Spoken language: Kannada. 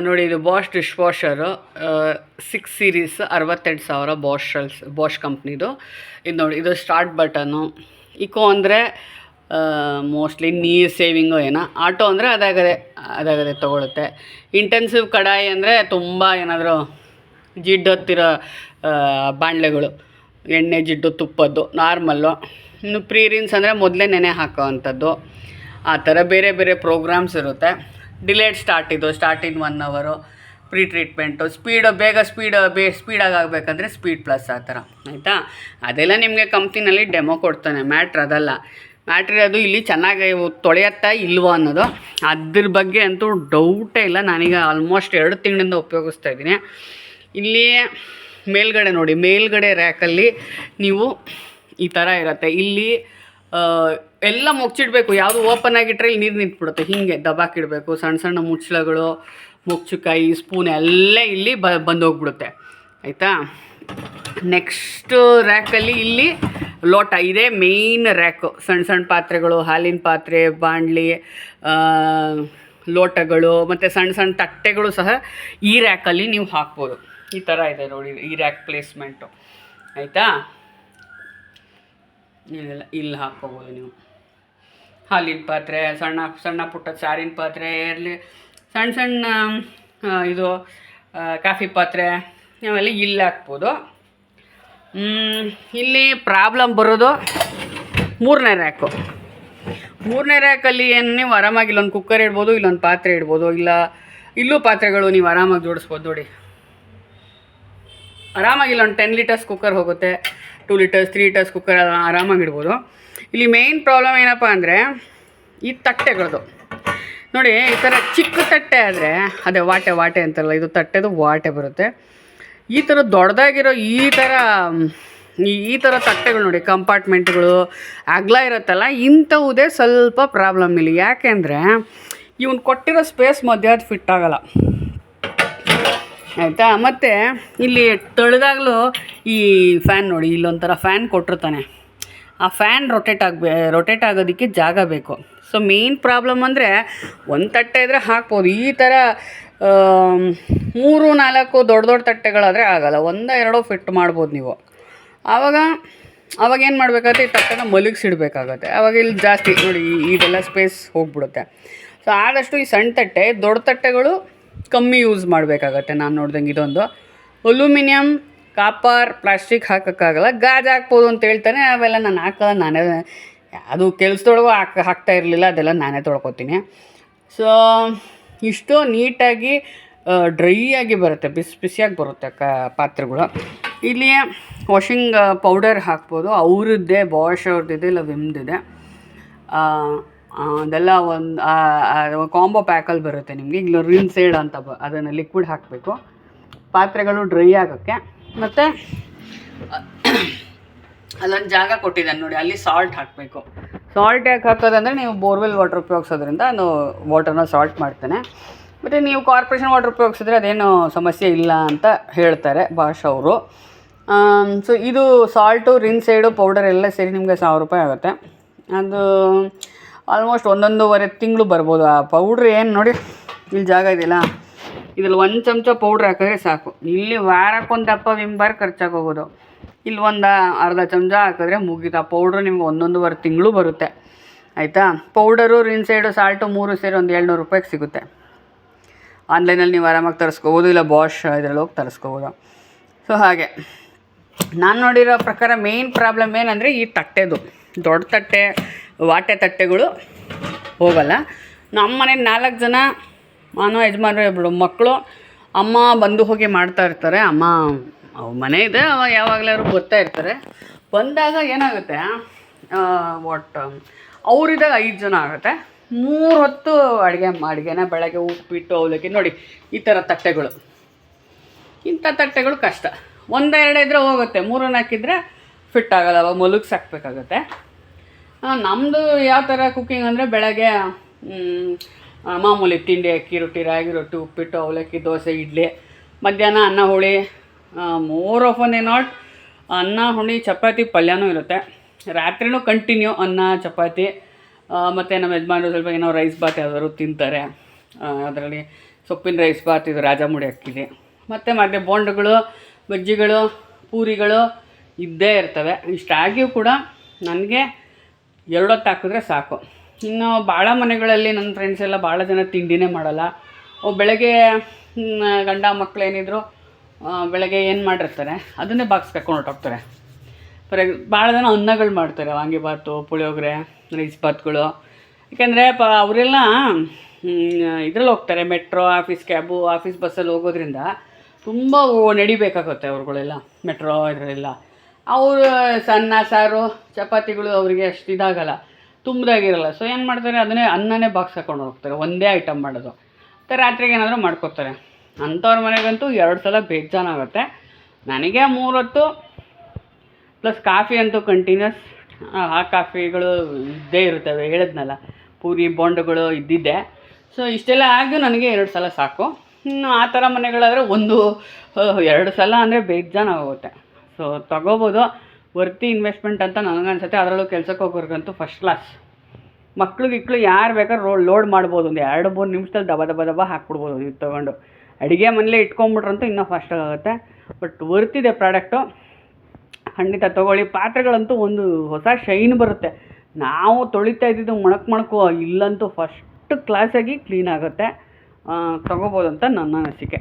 ನೋಡಿ ಇದು Bosch dish washer 6 series 68,000 Bosch ಕಂಪ್ನಿದು. ಇದು ನೋಡಿ, ಇದು ಸ್ಟಾರ್ಟ್ ಬಟನ್ನು. ಇಕೋ ಅಂದರೆ ಮೋಸ್ಟ್ಲಿ ನೀರು ಸೇವಿಂಗು ಏನೋ. ಆಟೋ ಅಂದರೆ ಅದಾಗದೆ ತೊಗೊಳುತ್ತೆ. ಇಂಟೆನ್ಸಿವ್ ಕಡಾಯಿ ಅಂದರೆ ತುಂಬ ಏನಾದರೂ ಜಿಡ್ಡು ಹತ್ತಿರೋ ಬಾಣಲೆಗಳು, ಎಣ್ಣೆ ಜಿಡ್ಡು ತುಪ್ಪದ್ದು ನಾರ್ಮಲ್ಲು. ಇನ್ನು ಪ್ರೀ ರಿನ್ಸ್ ಅಂದರೆ ಮೊದಲೇ ನೆನೆ ಹಾಕೋ ಅಂಥದ್ದು. ಆ ಥರ ಬೇರೆ ಬೇರೆ ಪ್ರೋಗ್ರಾಮ್ಸ್ ಇರುತ್ತೆ. ಡಿಲೇಡ್ ಸ್ಟಾರ್ಟ್ ಇನ್ 1 ಅವರು, ಪ್ರೀ ಟ್ರೀಟ್ಮೆಂಟು, ಬೇಗ ಸ್ಪೀಡಾಗಿ ಆಗಬೇಕಂದ್ರೆ ಸ್ಪೀಡ್ ಪ್ಲಸ್ ಆ ಥರ, ಆಯಿತಾ. ಅದೆಲ್ಲ ನಿಮಗೆ ಕಂಪ್ನಿನಲ್ಲಿ ಡೆಮೋ ಕೊಡ್ತಾನೆ. ಮ್ಯಾಟ್ರ್ ಅದು ಇಲ್ಲಿ ಚೆನ್ನಾಗಿ ತೊಳೆಯತ್ತಾ ಇಲ್ವೋ ಅನ್ನೋದು, ಅದ್ರ ಬಗ್ಗೆ ಅಂತೂ ಡೌಟೇ ಇಲ್ಲ. ನಾನೀಗ ಆಲ್ಮೋಸ್ಟ್ 2 ತಿಂಗಳಿಂದ ಉಪಯೋಗಿಸ್ತಾ ಇದ್ದೀನಿ. ಇಲ್ಲಿ ಮೇಲ್ಗಡೆ ನೋಡಿ, ಮೇಲ್ಗಡೆ ರ್ಯಾಕಲ್ಲಿ ನೀವು ಈ ಥರ ಇರುತ್ತೆ. ಇಲ್ಲಿ ಎಲ್ಲ ಮುಚ್ಚಿಡಬೇಕು. ಯಾವುದು ಓಪನ್ ಆಗಿಟ್ರೆ ಇಲ್ಲಿ ನೀರು ನಿಂತ್ಬಿಡುತ್ತೆ. ಹೀಗೆ ದಬಾಕಿಡಬೇಕು. ಸಣ್ಣ ಸಣ್ಣ ಮುಚ್ಚಳಗಳು, ಮುಚ್ಚುಕಾಯಿ, ಸ್ಪೂನ್ ಎಲ್ಲ ಇಲ್ಲಿ ಬಂದೋಗ್ಬಿಡುತ್ತೆ, ಆಯಿತಾ. ನೆಕ್ಸ್ಟು ರ್ಯಾಕಲ್ಲಿ ಇಲ್ಲಿ ಲೋಟ ಇದೆ, ಮೇಯ್ನ್ ರ್ಯಾಕು. ಸಣ್ಣ ಪಾತ್ರೆಗಳು, ಹಾಲಿನ ಪಾತ್ರೆ, ಬಾಣಲಿ, ಲೋಟಗಳು ಮತ್ತು ಸಣ್ಣ ತಟ್ಟೆಗಳು ಸಹ ಈ ರ್ಯಾಕಲ್ಲಿ ನೀವು ಹಾಕ್ಬೋದು. ಈ ಥರ ಇದೆ ನೋಡಿ ಈ ರ್ಯಾಕ್ ಪ್ಲೇಸ್ಮೆಂಟು, ಆಯಿತಾ. ಇಲ್ಲಿ ಹಾಕ್ಕೋಬೋದು ನೀವು. ಹಾಲಿನ ಪಾತ್ರೆ, ಸಣ್ಣ ಪುಟ್ಟ ಸಾರಿನ ಪಾತ್ರೆ ಇರಲಿ, ಸಣ್ಣ ಇದು ಕಾಫಿ ಪಾತ್ರೆ ಅವೆಲ್ಲ ಇಲ್ಲಿ ಹಾಕ್ಬೋದು. ಇಲ್ಲಿ ಪ್ರಾಬ್ಲಮ್ ಬರೋದು 3ನೇ ರ್ಯಾಕು. 3ನೇ ರ್ಯಾಕಲ್ಲಿ ಏನು ನೀವು ಆರಾಮಾಗಿ ಇಲ್ಲೊಂದು ಕುಕ್ಕರ್ ಇಡ್ಬೋದು, ಇಲ್ಲೊಂದು ಪಾತ್ರೆ ಇಡ್ಬೋದು, ಇಲ್ಲೂ ಪಾತ್ರೆಗಳು ನೀವು ಆರಾಮಾಗಿ ಜೋಡಿಸ್ಬೋದು. ನೋಡಿ ಆರಾಮಾಗಿ ಇಲ್ಲೊಂದು 10 ಲೀಟರ್ಸ್ ಕುಕ್ಕರ್ ಹೋಗುತ್ತೆ, 2 ಲೀಟರ್ಸ್ 3 ಲೀಟರ್ಸ್ ಕುಕ್ಕರ್ ಆರಾಮಾಗಿ ಇಡ್ಬೋದು. ಇಲ್ಲಿ ಮೇಯ್ನ್ ಪ್ರಾಬ್ಲಮ್ ಏನಪ್ಪ ಅಂದರೆ ಈ ತಟ್ಟೆಗಳದು ನೋಡಿ. ಈ ಥರ ಚಿಕ್ಕ ತಟ್ಟೆ ಆದರೆ ಅದೇ ವಾಟೆ ಅಂತಾರಲ್ಲ, ಇದು ತಟ್ಟೆದು ವಾಟೆ ಬರುತ್ತೆ. ಈ ಥರ ದೊಡ್ಡದಾಗಿರೋ ಈ ಥರ ತಟ್ಟೆಗಳು ನೋಡಿ, ಕಂಪಾರ್ಟ್ಮೆಂಟ್ಗಳು ಅಗಲ ಇರುತ್ತಲ್ಲ, ಇಂಥವುದೇ ಸ್ವಲ್ಪ ಪ್ರಾಬ್ಲಮ್ ಇಲ್ಲಿ. ಯಾಕೆಂದರೆ ಇವನು ಕೊಟ್ಟಿರೋ ಸ್ಪೇಸ್ ಮಧ್ಯೆ ಅದು ಫಿಟ್ ಆಗೋಲ್ಲ, ಆಯಿತಾ. ಮತ್ತು ಇಲ್ಲಿ ತೊಳೆದಾಗಲೂ ಈ ಫ್ಯಾನ್ ನೋಡಿ, ಇಲ್ಲೊಂಥರ ಫ್ಯಾನ್ ಕೊಟ್ಟಿರ್ತಾನೆ. ಆ ಫ್ಯಾನ್ ರೊಟೇಟ್ ಆಗೋದಕ್ಕೆ ಜಾಗ ಬೇಕು. ಸೊ ಮೇಯ್ನ್ ಪ್ರಾಬ್ಲಮ್ ಅಂದರೆ ಒಂದು ತಟ್ಟೆ ಇದ್ದರೆ ಹಾಕ್ಬೋದು. ಈ ಥರ 3-4 ದೊಡ್ಡ ತಟ್ಟೆಗಳಾದರೆ ಆಗೋಲ್ಲ. 1-2 ಫಿಟ್ ಮಾಡ್ಬೋದು ನೀವು. ಆವಾಗ ಏನು ಮಾಡಬೇಕಾಗುತ್ತೆ, ಈ ತಟ್ಟೆನ ಮಲಗಿಸಿಡ್ಬೇಕಾಗತ್ತೆ. ಆವಾಗ ಇಲ್ಲಿ ಜಾಸ್ತಿ ನೋಡಿ ಇದೆಲ್ಲ ಸ್ಪೇಸ್ ಹೋಗ್ಬಿಡುತ್ತೆ. ಸೊ ಆದಷ್ಟು ಈ ಸಣ್ಣ ತಟ್ಟೆ, ದೊಡ್ಡ ತಟ್ಟೆಗಳು ಕಮ್ಮಿ ಯೂಸ್ ಮಾಡಬೇಕಾಗತ್ತೆ. ನಾನು ನೋಡ್ದಂಗೆ ಇದೊಂದು ಅಲ್ಯೂಮಿನಿಯಂ, ಕಾಪರ್, ಪ್ಲಾಸ್ಟಿಕ್ ಹಾಕೋಕ್ಕಾಗಲ್ಲ. ಗಾಜು ಹಾಕ್ಬೋದು ಅಂತ ಹೇಳ್ತಾನೆ, ಅವೆಲ್ಲ ನಾನು ಹಾಕೋಲ್ಲ. ನಾನೇ ಅದು ಕೆಲಸದೊಳಗೂ ಹಾಕ್ತಾ ಇರಲಿಲ್ಲ, ಅದೆಲ್ಲ ನಾನೇ ತೊಳ್ಕೊತೀನಿ. ಸೊ ಇಷ್ಟು ನೀಟಾಗಿ ಡ್ರೈ ಆಗಿ ಬರುತ್ತೆ, ಬಿಸಿಯಾಗಿ ಬರುತ್ತೆ ಪಾತ್ರೆಗಳು. ಇಲ್ಲಿ ವಾಷಿಂಗ್ ಪೌಡರ್ ಹಾಕ್ಬೋದು. ಅವ್ರದ್ದೇ ಬಾಷ್ ಅವ್ರದ್ದಿದೆ, ಇಲ್ಲ ವಿಮ್ದಿದೆ. ಅದೆಲ್ಲ ಒಂದು ಕಾಂಬೋ ಪ್ಯಾಕಲ್ಲಿ ಬರುತ್ತೆ ನಿಮಗೆ. ಇಲ್ಲ ರಿನ್ಸೈಡ್ ಅಂತ ಅದನ್ನು ಲಿಕ್ವಿಡ್ ಹಾಕಬೇಕು ಪಾತ್ರೆಗಳು ಡ್ರೈ ಆಗೋಕ್ಕೆ. ಮತ್ತು ಅಲ್ಲೊಂದು ಜಾಗ ಕೊಟ್ಟಿದ್ದಾನೆ ನೋಡಿ, ಅಲ್ಲಿ ಸಾಲ್ಟ್ ಹಾಕಬೇಕು. ಸಾಲ್ಟ್ ಯಾಕೆ ಹಾಕೋದಂದರೆ ನೀವು ಬೋರ್ವೆಲ್ ವಾಟರ್ ಉಪಯೋಗಿಸೋದ್ರಿಂದ ನಾನು ವಾಟರ್ನ ಸಾಲ್ಟ್ ಮಾಡ್ತೇನೆ. ಮತ್ತು ನೀವು ಕಾರ್ಪೊರೇಷನ್ ವಾಟರ್ ಉಪಯೋಗಿಸಿದ್ರೆ ಅದೇನು ಸಮಸ್ಯೆ ಇಲ್ಲ ಅಂತ ಹೇಳ್ತಾರೆ ಬಾಷ್ ಅವರು. ಸೊ ಇದು ಸಾಲ್ಟು, ರಿನ್ಸೈಡು, ಪೌಡರ್ ಎಲ್ಲ ಸೇರಿ ನಿಮಗೆ 1,000 ರೂಪಾಯಿ ಆಗುತ್ತೆ. ಅದು ಆಲ್ಮೋಸ್ಟ್ 1-1.5 ತಿಂಗಳು ಬರ್ಬೋದು. ಆ ಪೌಡ್ರ್ ಏನು ನೋಡಿ, ಇಲ್ಲಿ ಜಾಗ ಇದೆಯಲ್ಲ, ಇದ್ರಲ್ಲಿ 1 ಚಮಚ ಪೌಡ್ರ್ ಹಾಕಿದ್ರೆ ಸಾಕು. ಇಲ್ಲಿ ವಾರಕ್ಕೊಂದು ದಪ್ಪ ವಿಮ್ ಬಾರ್ ಖರ್ಚಾಗೋಗೋದು. ಇಲ್ಲಿ ಒಂದು ಅರ್ಧ ಚಮಚ ಹಾಕಿದ್ರೆ ಮುಗಿತು. ಆ ಪೌಡ್ರು ನಿಮ್ಗೆ 1-1.5 ತಿಂಗಳು ಬರುತ್ತೆ, ಆಯಿತಾ. ಪೌಡರು, ರಿನ್ಸೈಡು, ಸಾಲ್ಟು 3 ಸೇರಿ ಒಂದು 700 ರೂಪಾಯಿಗೆ ಸಿಗುತ್ತೆ. ಆನ್ಲೈನಲ್ಲಿ ನೀವು ಆರಾಮಾಗಿ ತರಿಸ್ಕೋಬೋದು, ಇಲ್ಲ ಬಾಷ್ ಇದರಲ್ಲಿ ಹೋಗಿ ತರಿಸ್ಕೋಬೋದು. ಸೊ ಹಾಗೆ ನಾನು ನೋಡಿರೋ ಪ್ರಕಾರ ಮೇಯ್ನ್ ಪ್ರಾಬ್ಲಮ್ ಏನಂದರೆ ಈ ತಟ್ಟೆದು. ದೊಡ್ಡ ತಟ್ಟೆ, ವಾಟೆ ತಟ್ಟೆಗಳು ಹೋಗಲ್ಲ. ನಮ್ಮ ಮನೇಲಿ 4 ಜನ, ನಾನು ಯಜಮಾನ್ರು, 2 ಮಕ್ಕಳು, ಅಮ್ಮ ಬಂದು ಹೋಗಿ ಮಾಡ್ತಾ ಇರ್ತಾರೆ. ಅಮ್ಮ ಮನೆ ಇದೆ, ಯಾವಾಗಲಾದ್ರು ಬರ್ತಾ ಇರ್ತಾರೆ. ಬಂದಾಗ ಏನಾಗುತ್ತೆ, ಅವರಿದ್ದಾಗ 5 ಜನ ಆಗುತ್ತೆ. 3 ಹೊತ್ತು ಅಡುಗೆನ ಬೆಳಗ್ಗೆ ಉಪ್ಪಿಟ್ಟು, ಅವಲಕ್ಕಿ ನೋಡಿ ಈ ಥರ ತಟ್ಟೆಗಳು. ಇಂಥ ತಟ್ಟೆಗಳು ಕಷ್ಟ. 1-2 ಇದ್ದರೆ ಹೋಗುತ್ತೆ, 3-4 ಇದ್ದರೆ ಫಿಟ್ ಆಗೋಲ್ಲ, ಅವಾಗ ಮಲಗಿಸಾಕ್ಬೇಕಾಗತ್ತೆ. ನಮ್ಮದು ಯಾವ ಥರ ಕುಕ್ಕಿಂಗ್ ಅಂದರೆ ಬೆಳಗ್ಗೆ ಮಾಮೂಲಿ ತಿಂಡಿ, ಅಕ್ಕಿ ರೊಟ್ಟಿ, ರಾಗಿ ರೊಟ್ಟಿ, ಉಪ್ಪಿಟ್ಟು, ಅವಲಕ್ಕಿ, ದೋಸೆ, ಇಡ್ಲಿ. ಮಧ್ಯಾಹ್ನ ಅನ್ನ, ಹುಳಿ, ಮೋರ್ ಆಫ್ ನಾಟ್ ಅನ್ನ, ಹುಳಿ, ಚಪಾತಿ, ಪಲ್ಯನೂ ಇರುತ್ತೆ. ರಾತ್ರಿನೂ ಕಂಟಿನ್ಯೂ ಅನ್ನ, ಚಪಾತಿ. ಮತ್ತು ನಮ್ಮ ಯಜಮಾನರು ಸ್ವಲ್ಪ ಏನೋ ರೈಸ್ ಬಾತ್ ಯಾವ್ದಾದ್ರು ತಿಂತಾರೆ. ಅದರಲ್ಲಿ ಸೊಪ್ಪಿನ ರೈಸ್ ಬಾತ್, ಇದು ರಾಜಮುಡಿ ಅಕ್ಕಿದೆ. ಮತ್ತು ಮಧ್ಯೆ ಬೋಂಡಗಳು, ಬಜ್ಜಿಗಳು, ಪೂರಿಗಳು ಇದ್ದೇ ಇರ್ತವೆ. ಇಷ್ಟಾಗಿಯೂ ಕೂಡ ನನಗೆ 2 ಹೊತ್ತು ಹಾಕಿದ್ರೆ ಸಾಕು. ಇನ್ನು ಭಾಳ ಮನೆಗಳಲ್ಲಿ ನನ್ನ ಫ್ರೆಂಡ್ಸ್ ಎಲ್ಲ ಭಾಳ ಜನ ತಿಂಡಿನೇ ಮಾಡಲ್ಲ. ಬೆಳಗ್ಗೆ ಗಂಡ ಮಕ್ಕಳು ಏನಿದ್ರು ಬೆಳಗ್ಗೆ ಏನು ಮಾಡಿರ್ತಾರೆ ಅದನ್ನೇ ಬಾಕ್ಸ್ ಕಟ್ಕೊಂಡು ಹೊರಟೋಗ್ತಾರೆ. ಭಾಳ ಜನ ಅನ್ನಗಳು ಮಾಡ್ತಾರೆ, ವಾಂಗಿಬಾತು, ಪುಳಿಯೋಗರೆ, ರೈಸ್ ಬಾತ್ಗಳು. ಯಾಕೆಂದರೆ ಅವರೆಲ್ಲ ಇದ್ರಲ್ಲಿ ಹೋಗ್ತಾರೆ, ಮೆಟ್ರೋ, ಆಫೀಸ್ ಕ್ಯಾಬು, ಆಫೀಸ್ ಬಸ್ಸಲ್ಲಿ ಹೋಗೋದ್ರಿಂದ ತುಂಬ ನಡಿಬೇಕಾಗುತ್ತೆ ಅವ್ರುಗಳೆಲ್ಲ, ಮೆಟ್ರೋ ಇದರೆಲ್ಲ. ಅವರು ಅನ್ನ ಸಾರು ಚಪಾತಿಗಳು ಅವರಿಗೆ ಅಷ್ಟು ಇದಾಗಲ್ಲ, ತುಂಬದಾಗಿರಲ್ಲ. ಸೊ ಏನು ಮಾಡ್ತಾರೆ, ಅದನ್ನೇ ಅನ್ನನೇ ಬಾಕ್ಸ್ ಹಾಕೊಂಡು ಹೋಗ್ತಾರೆ, ಒಂದೇ ಐಟಮ್ ಮಾಡೋದು. ಮತ್ತು ರಾತ್ರಿಗೆ ಏನಾದರೂ ಮಾಡ್ಕೋತಾರೆ. ಅಂಥವ್ರ ಮನೆಗಂತೂ 2 ಸಲ ಬೇಜಾನಾಗುತ್ತೆ. ನನಗೆ 3 ಹೊತ್ತು ಪ್ಲಸ್ ಕಾಫಿ ಅಂತೂ ಕಂಟಿನ್ಯೂಸ್. ಆ ಕಾಫಿಗಳು ಇದ್ದೇ ಇರ್ತವೆ, ಹೇಳಿದ್ನಲ್ಲ, ಪೂರಿ ಬೋಂಡಗಳು ಇದ್ದಿದ್ದೆ. ಸೊ ಇಷ್ಟೆಲ್ಲ ಆಗಿ ನನಗೆ 2 ಸಲ ಸಾಕು. ಇನ್ನು ಆ ಥರ ಮನೆಗಳಾದರೆ 2 ಸಲ ಅಂದರೆ ಬೇಜಾನಾಗುತ್ತೆ. ಸೊ ತೊಗೋಬೋದು, ವರ್ತಿ ಇನ್ವೆಸ್ಟ್ಮೆಂಟ್ ಅಂತ ನನಗನ್ಸುತ್ತೆ. ಅದರಲ್ಲೂ ಕೆಲಸಕ್ಕೆ ಹೋಗೋರ್ಗಂತೂ ಫಸ್ಟ್ ಕ್ಲಾಸ್. ಮಕ್ಳು ಯಾರು ಬೇಕಾದ್ರೂ ಲೋಡ್ ಮಾಡ್ಬೋದು, ಒಂದು 2-3 ನಿಮಿಷದಲ್ಲಿ ದಬ ಹಾಕ್ಬಿಡ್ಬೋದು. ಇದು ತೊಗೊಂಡು ಅಡುಗೆ ಮನೇಲೇ ಇಟ್ಕೊಂಬಿಟ್ರಂತೂ ಇನ್ನೂ ಫಾಸ್ಟಾಗುತ್ತೆ. ಬಟ್ ವರ್ತಿದೆ ಪ್ರಾಡಕ್ಟು, ಖಂಡಿತ ತೊಗೊಳ್ಳಿ. ಪಾತ್ರೆಗಳಂತೂ ಒಂದು ಹೊಸ ಶೈನ್ ಬರುತ್ತೆ. ನಾವು ತೊಳಿತಾ ಇದ್ದಿದ್ದು ಮಣಕು ಇಲ್ಲಂತೂ ಫಸ್ಟ್ ಕ್ಲಾಸಾಗಿ ಕ್ಲೀನ್ ಆಗುತ್ತೆ. ತೊಗೋಬೋದು ಅಂತ ನನ್ನ ಅನಿಸಿಕೆ.